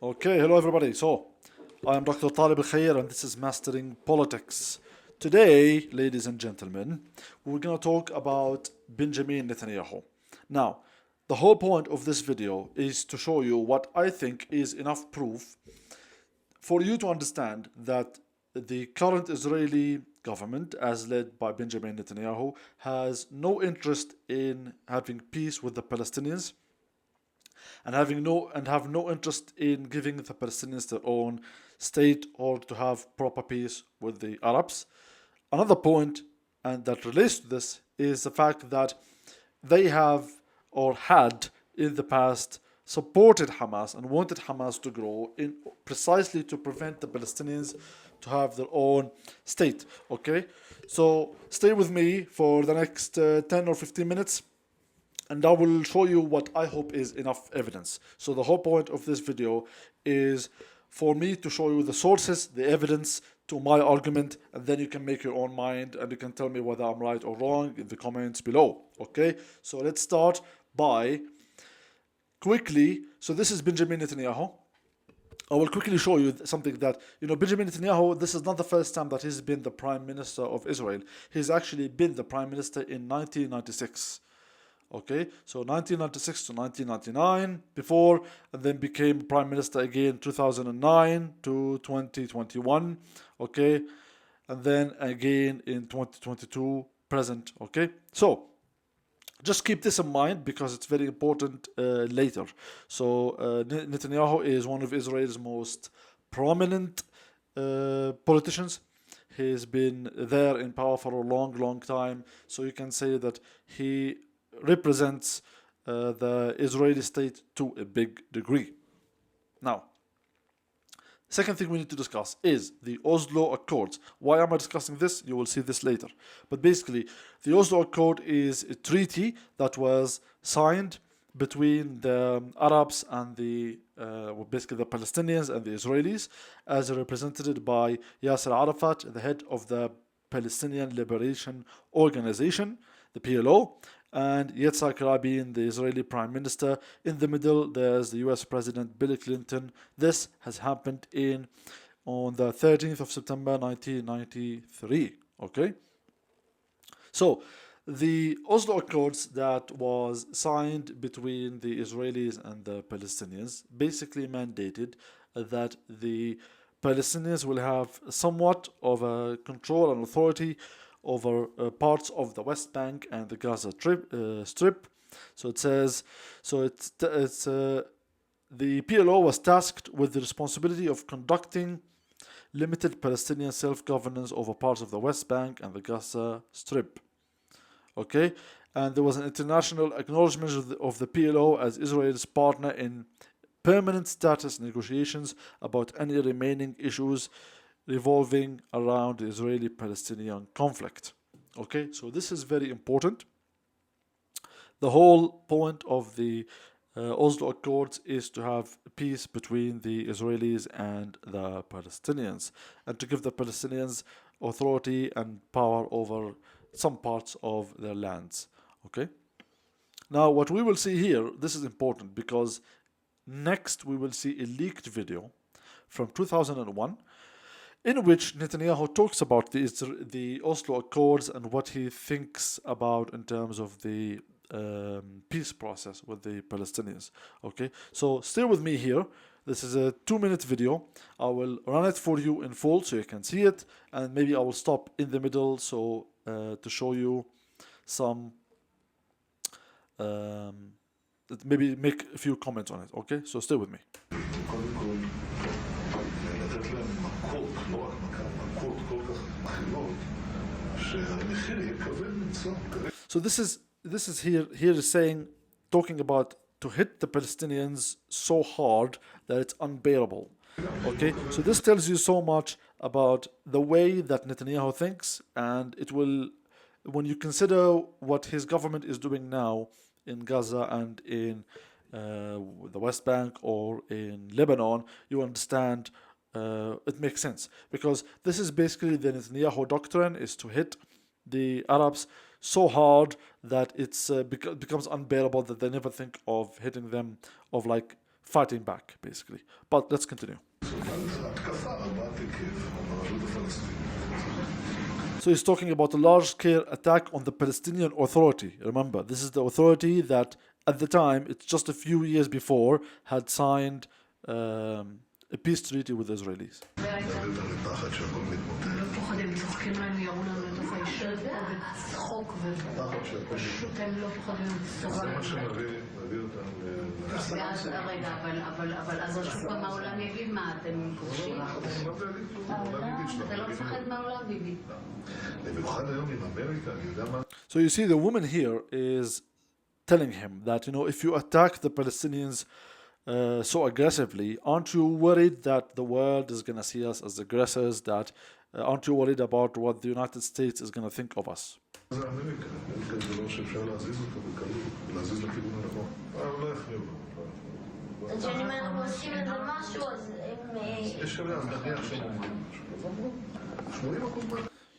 Okay, hello everybody. So, I am Dr. Talib Al-Khair and this is Mastering Politics. Today, ladies and gentlemen, we're going to talk about Benjamin Netanyahu. Now, the whole point of this video is to show you what I think is enough proof for you to understand that the current Israeli government, as led by Benjamin Netanyahu, has no interest in having peace with the Palestinians and have no interest in giving the Palestinians their own state or to have proper peace with the Arabs. Another point, and that relates to this, is the fact that they have or had in the past supported Hamas and wanted Hamas to grow in precisely to prevent the Palestinians to have their own state. Okay, so stay with me for the next 10 or 15 minutes and I will show you what I hope is enough evidence. So the whole point of this video is for me to show you the sources, the evidence to my argument, and then you can make your own mind and you can tell me whether I'm right or wrong in the comments below. Okay, so let's start by quickly. So this is Benjamin Netanyahu. I will quickly show you something that, Benjamin Netanyahu, this is not the first time that he's been the Prime Minister of Israel. He's actually been the Prime Minister in 1996. Okay, so 1996 to 1999 before, and then became Prime Minister again 2009 to 2021. Okay, and then again in 2022 present. Okay, so just keep this in mind because it's very important later. So Netanyahu is one of Israel's most prominent politicians. He's been there in power for a long time, so you can say that he represents the Israeli state to a big degree. Now, second thing we need to discuss is the Oslo Accords. Why am I discussing this? You will see this later. But basically, the Oslo Accord is a treaty that was signed between the Arabs and basically the Palestinians and the Israelis, as represented by Yasser Arafat, the head of the Palestinian Liberation Organization, the PLO, and Yitzhak Rabin, the Israeli Prime Minister. In the middle, there's the US President Bill Clinton. This has happened on the 13th of September 1993. Okay? So, the Oslo Accords that was signed between the Israelis and the Palestinians basically mandated that the Palestinians will have somewhat of a control and authority over parts of the West Bank and the Gaza Strip. So it says, the PLO was tasked with the responsibility of conducting limited Palestinian self-governance over parts of the West Bank and the Gaza Strip. Okay, and there was an international acknowledgement of the PLO as Israel's partner in permanent status negotiations about any remaining issues revolving around the Israeli-Palestinian conflict. Okay, so this is very important. The whole point of the Oslo Accords is to have peace between the Israelis and the Palestinians, and to give the Palestinians authority and power over some parts of their lands. Okay. Now, what we will see here, this is important because next we will see a leaked video from 2001 in which Netanyahu talks about the Oslo Accords and what he thinks about in terms of the peace process with the Palestinians. Okay, so stay with me here. This is a 2-minute video. I will run it for you in full so you can see it, and maybe I will stop in the middle so to show you some maybe make a few comments on it. Okay, so stay with me. So this is here is saying, talking about to hit the Palestinians so hard that it's unbearable. Okay, so this tells you so much about the way that Netanyahu thinks, and it will, when you consider what his government is doing now in Gaza and in the West Bank or in Lebanon, you understand it makes sense, because this is basically the Netanyahu doctrine, is to hit the Arabs so hard that it's becomes unbearable, that they never think of hitting them, of like fighting back, basically. But let's continue. So he's talking about a large-scale attack on the Palestinian Authority. Remember, this is the authority that, at the time, it's just a few years before, had signed a peace treaty with the Israelis. So you see, the woman here is telling him that, if you attack the Palestinians so aggressively, aren't you worried that the world is going to see us as aggressors? That aren't you worried about what the United States is going to think of us?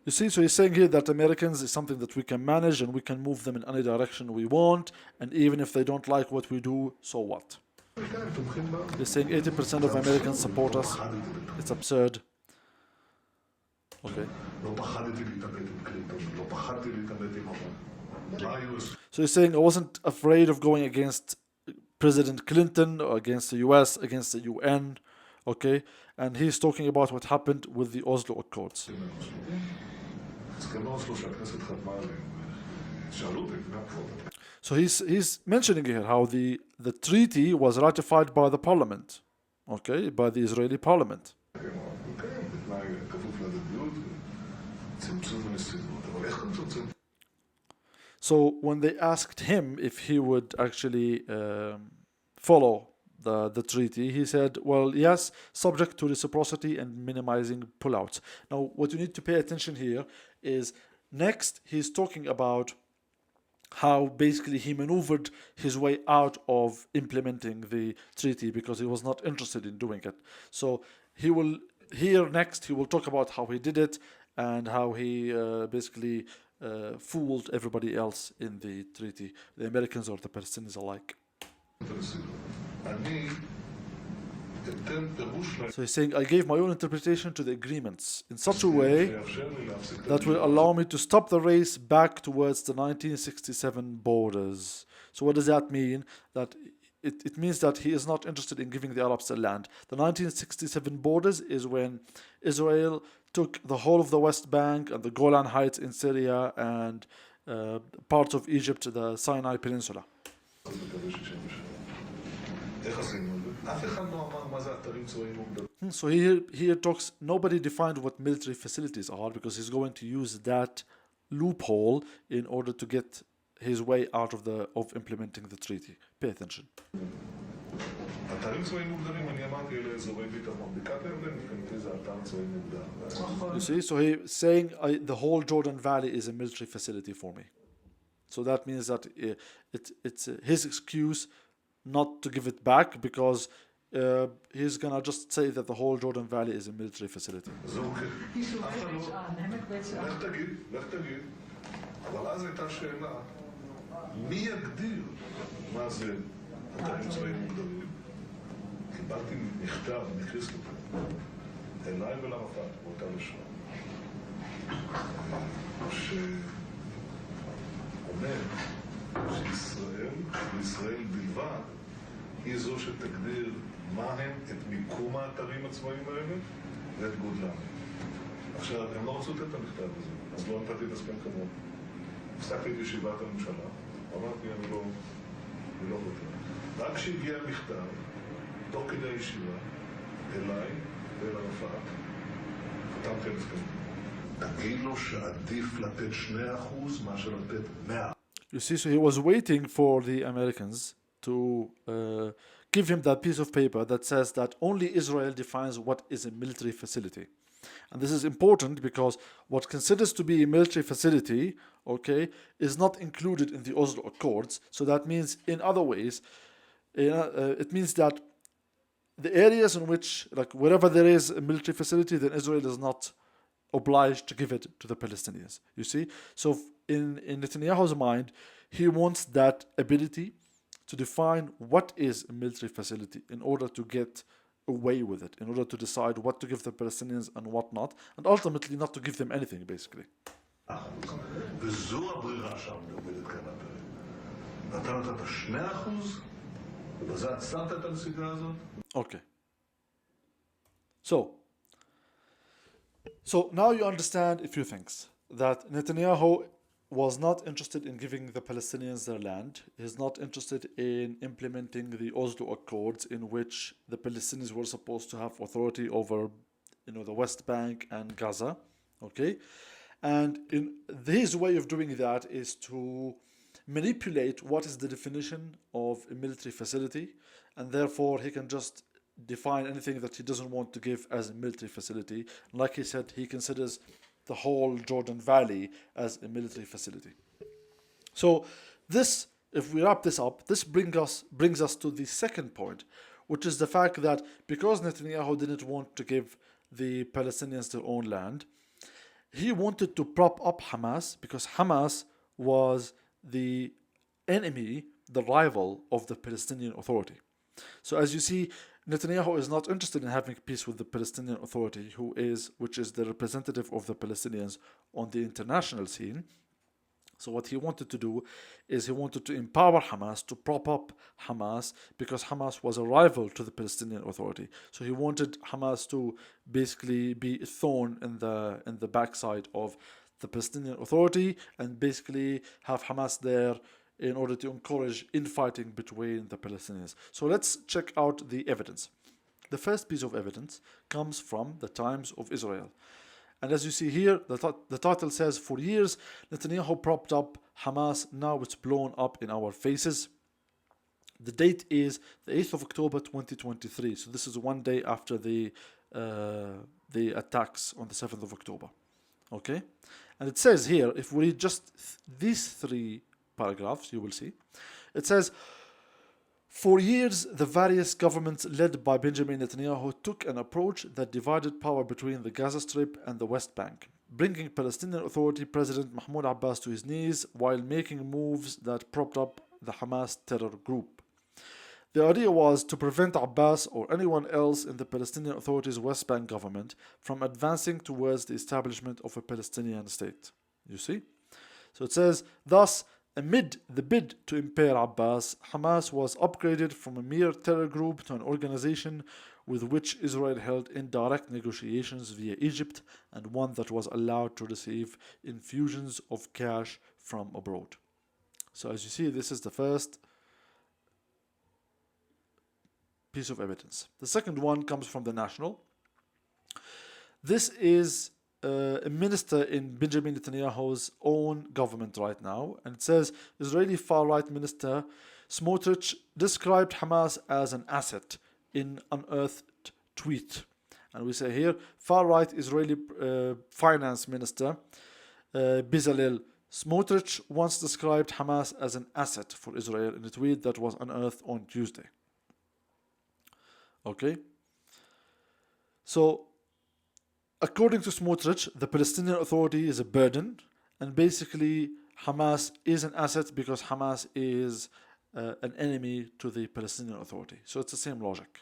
You see, so he's saying here that Americans is something that we can manage and we can move them in any direction we want, and even if they don't like what we do, so what? He's saying 80% of Americans support us. It's absurd. Okay. So he's saying I wasn't afraid of going against President Clinton or against the US, against the UN. Okay. And he's talking about what happened with the Oslo Accords. So he's mentioning here how the treaty was ratified by the parliament, okay, by the Israeli parliament. So when they asked him if he would actually follow the treaty, he said, well, yes, subject to reciprocity and minimizing pullouts. Now, what you need to pay attention here is next he's talking about how basically he maneuvered his way out of implementing the treaty because he was not interested in doing it. So he will talk about how he did it and how he basically fooled everybody else in the treaty, the Americans or the Palestinians alike. So he's saying, I gave my own interpretation to the agreements in such a way that will allow me to stop the race back towards the 1967 borders. So what does that mean? That it means that he is not interested in giving the Arabs the land. The 1967 borders is when Israel took the whole of the West Bank and the Golan Heights in Syria and parts of Egypt, the Sinai Peninsula. So here talks, nobody defined what military facilities are because he's going to use that loophole in order to get his way out of implementing the treaty. Pay attention. You see, so he's saying the whole Jordan Valley is a military facility for me. So that means that it's his excuse not to give it back because he's gonna just say that the whole Jordan Valley is a military facility. מי יגדיר מה זה אתרים צבאיים מוגדרים? קיבלתי מכתב מקריסטופר אליי ולערפאת באותה לשון שאומר שישראל בלבד היא זו שתגדיר מה הם את מיקום האתרים הצבאיים האלה ואת גודלם. עכשיו, הם לא רצו לתת את המכתב הזה, אז לא נתתי את הסכם כמובן. הפסקתי את ישיבת הממשלה, אמרתי, אני לא חותר. רק כשהגיע המכתב, תוך כדי הישיבה, אליי ואל ערפאת, חתמתי על הסכם. תגיד לו שעדיף לתת 2% מאשר לתת 100%. You see, so he was waiting for the Americans to give him that piece of paper that says that only Israel defines what is a military facility. And this is important because what considers to be a military facility, okay, is not included in the Oslo Accords. So that means, in other ways, it means that the areas in which, like wherever there is a military facility, then Israel is not obliged to give it to the Palestinians. You see? So in Netanyahu's mind, he wants that ability to define what is a military facility in order to get away with it, in order to decide what to give the Palestinians and what not, and ultimately not to give them anything, basically. וזו הברירה שעומדת כאן הפרק. אתה נתת 2%, ובזה עצרת את הנסיגה הזאת? Okay. So now you understand a few things. That Netanyahu was not interested in giving the Palestinians their land. He's not interested in implementing the Oslo Accords, in which the Palestinians were supposed to have authority over, the West Bank and Gaza. Okay, and his way of doing that is to manipulate what is the definition of a military facility, and therefore he can just define anything that he doesn't want to give as a military facility. Like he said, he considers the whole Jordan Valley as a military facility. So this, if we wrap this up, this brings us to the second point, which is the fact that because Netanyahu didn't want to give the Palestinians their own land, he wanted to prop up Hamas, because Hamas was the enemy, the rival of the Palestinian Authority. So as you see, Netanyahu is not interested in having peace with the Palestinian Authority, which is the representative of the Palestinians on the international scene. So what he wanted to do is he wanted to empower Hamas, to prop up Hamas, because Hamas was a rival to the Palestinian Authority. So he wanted Hamas to basically be a thorn in the backside of the Palestinian Authority, and basically have Hamas there in order to encourage infighting between the Palestinians. So let's check out the evidence. The first piece of evidence comes from the Times of Israel. And as you see here, the title says, "For years, Netanyahu propped up Hamas, now it's blown up in our faces." The date is the 8th of October 2023. So this is one day after the attacks on the 7th of October. Okay? And it says here, if we read just these three paragraphs, you will see. It says, "For years, the various governments led by Benjamin Netanyahu took an approach that divided power between the Gaza Strip and the West Bank, bringing Palestinian Authority President Mahmoud Abbas to his knees while making moves that propped up the Hamas terror group. The idea was to prevent Abbas or anyone else in the Palestinian Authority's West Bank government from advancing towards the establishment of a Palestinian state." You see? So it says, "Thus, amid the bid to impair Abbas, Hamas was upgraded from a mere terror group to an organization with which Israel held indirect negotiations via Egypt, and one that was allowed to receive infusions of cash from abroad." So as you see, this is the first piece of evidence. The second one comes from the National. This is a minister in Benjamin Netanyahu's own government right now, and it says Israeli far-right minister Smotrich described Hamas as an asset in unearthed tweet. And we say here, far-right Israeli finance minister Bezalel Smotrich once described Hamas as an asset for Israel in a tweet that was unearthed on Tuesday. Okay? So, according to Smotrich, the Palestinian Authority is a burden, and basically Hamas is an asset because Hamas is an enemy to the Palestinian Authority. So it's the same logic.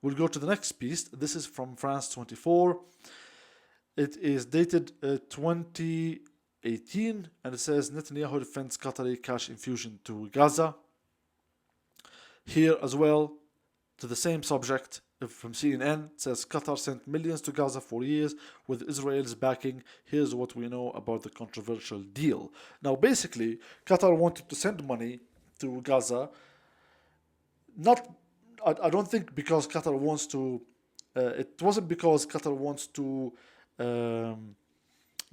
We'll go to the next piece. This is from France 24. It is dated 2018, and it says Netanyahu defends Qatari cash infusion to Gaza. Here as well, to the same subject, from CNN, it says Qatar sent millions to Gaza for years with Israel's backing. Here's what we know about the controversial deal. Now, basically, Qatar wanted to send money to Gaza. I don't think because Qatar wants to. It wasn't because Qatar wants to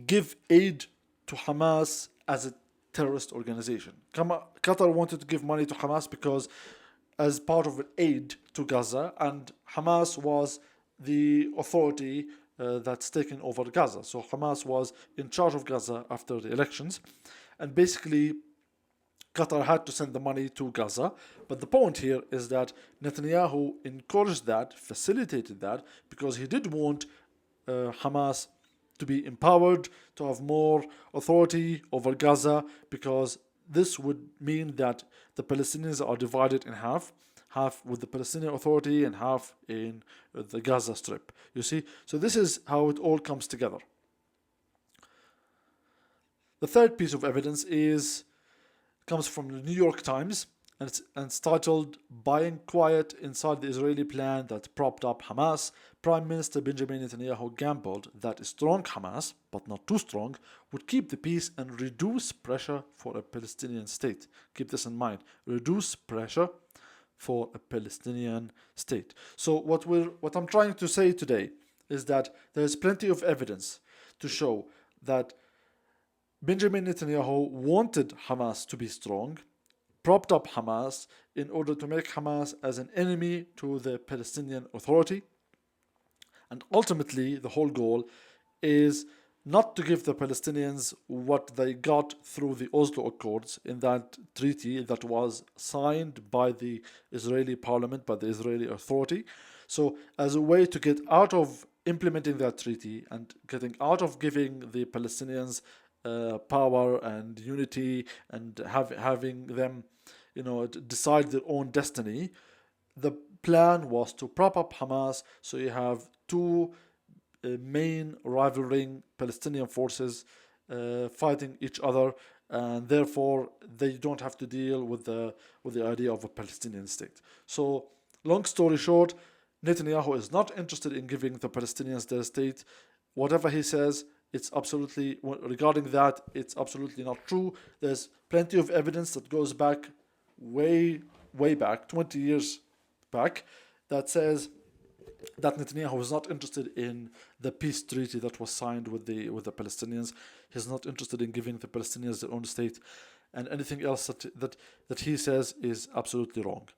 give aid to Hamas as a terrorist organization. Qatar wanted to give money to Hamas because, as part of an aid to Gaza, and Hamas was the authority that's taken over Gaza. So Hamas was in charge of Gaza after the elections, and basically Qatar had to send the money to Gaza. But the point here is that Netanyahu encouraged that, facilitated that, because he did want Hamas to be empowered, to have more authority over Gaza, because this would mean that the Palestinians are divided in half with the Palestinian Authority and half in the Gaza Strip. You see? So this is how it all comes together. The third piece of evidence comes from the New York Times, and it's titled "Buying Quiet Inside the Israeli Plan That Propped Up Hamas. Prime Minister Benjamin Netanyahu gambled that a strong Hamas, but not too strong, would keep the peace and reduce pressure for a Palestinian state." Keep this in mind. Reduce pressure for a Palestinian state. So what I'm trying to say today is that there's plenty of evidence to show that Benjamin Netanyahu wanted Hamas to be strong, propped up Hamas in order to make Hamas as an enemy to the Palestinian Authority. And ultimately, the whole goal is not to give the Palestinians what they got through the Oslo Accords in that treaty that was signed by the Israeli parliament, by the Israeli Authority. So as a way to get out of implementing that treaty and getting out of giving the Palestinians power and unity and having them, decide their own destiny, the plan was to prop up Hamas. So you have two main rivaling Palestinian forces fighting each other, and therefore they don't have to deal with the idea of a Palestinian state. So, long story short, Netanyahu is not interested in giving the Palestinians their state. Whatever he says, it's absolutely not true. There's plenty of evidence that goes back way back, 20 years back, that says that Netanyahu is not interested in the peace treaty that was signed with the Palestinians. He's not interested in giving the Palestinians their own state, and anything else that he says is absolutely wrong.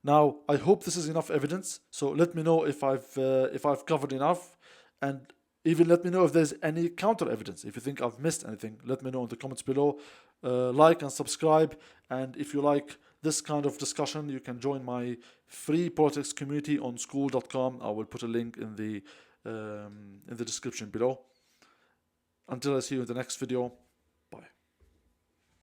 Now, I hope this is enough evidence. So let me know if I've covered enough, and even let me know if there's any counter evidence. If you think I've missed anything, let me know in the comments below. Like and subscribe, and if you like this kind of discussion, you can join my free politics community on school.com. I will put a link in the description below. Until I see you in the next video,